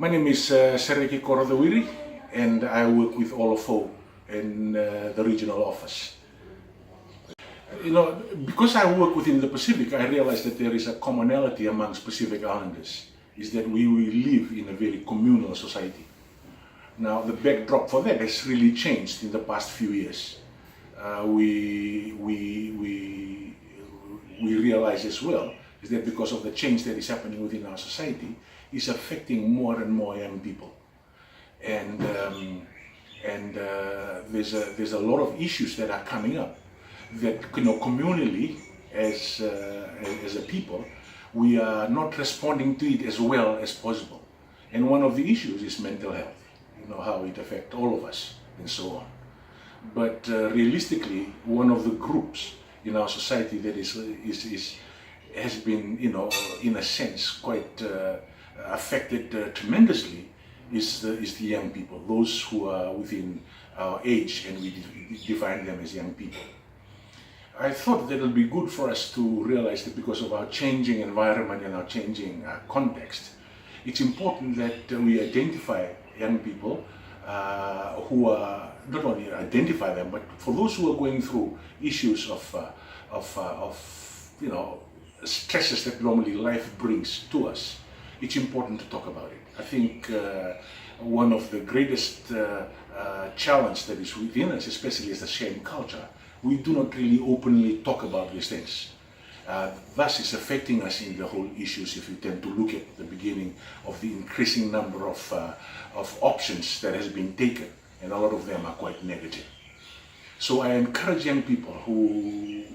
My name is Sereki Korocowiri, and I work with all of FO in the regional office. Because I work within the Pacific, I realize that there is a commonality amongst Pacific Islanders, is that we live in a very communal society. Now, the backdrop for that has really changed in the past few years. We realize as well is that because of the change that is happening within our society, is affecting more and more young people, and there's a lot of issues that are coming up that communally as a people we are not responding to it as well as possible. And one of the issues is mental health. How it affects all of us and so on. But realistically, one of the groups in our society that has been, in a sense, quite affected tremendously is the young people, those who are within our age, and we define them as young people. I thought that it would be good for us to realize that because of our changing environment and our changing context, it's important that we identify young people who are, not only identify them, but for those who are going through issues of stresses that normally life brings to us. It's important to talk about it. I think one of the greatest challenge that is within us, especially as a shame culture, we do not really openly talk about these things. Thus it's affecting us in the whole issues if you tend to look at the beginning of the increasing number of options that has been taken, and a lot of them are quite negative. So I encourage young people who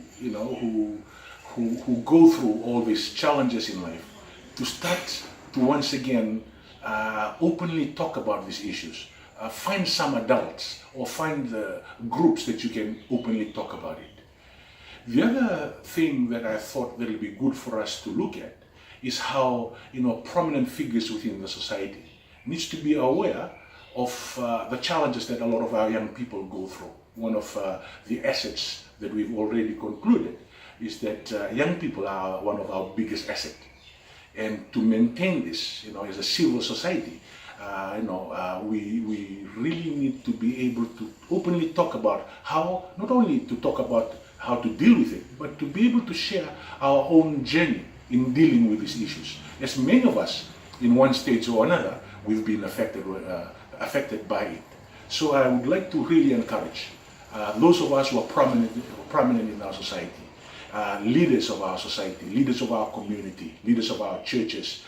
go through all these challenges in life to start to once again openly talk about these issues. Find some adults or find the groups that you can openly talk about it. The other thing that I thought that would be good for us to look at is how prominent figures within the society needs to be aware of the challenges that a lot of our young people go through. One of the assets that we've already concluded is that young people are one of our biggest assets. And to maintain this, as a civil society, we really need to be able to openly talk about how, not only to talk about how to deal with it, but to be able to share our own journey in dealing with these issues. As many of us, in one stage or another, we've been affected by it. So I would like to really encourage those of us who are prominent in our society, leaders of our society, leaders of our community, leaders of our churches,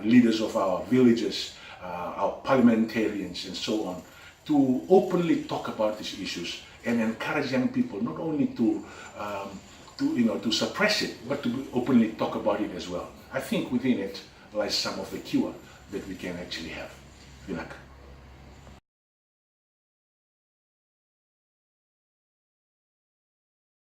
leaders of our villages, our parliamentarians and so on, to openly talk about these issues and encourage young people not only to suppress it, but to openly talk about it as well. I think within it lies some of the cure that we can actually have. Good luck.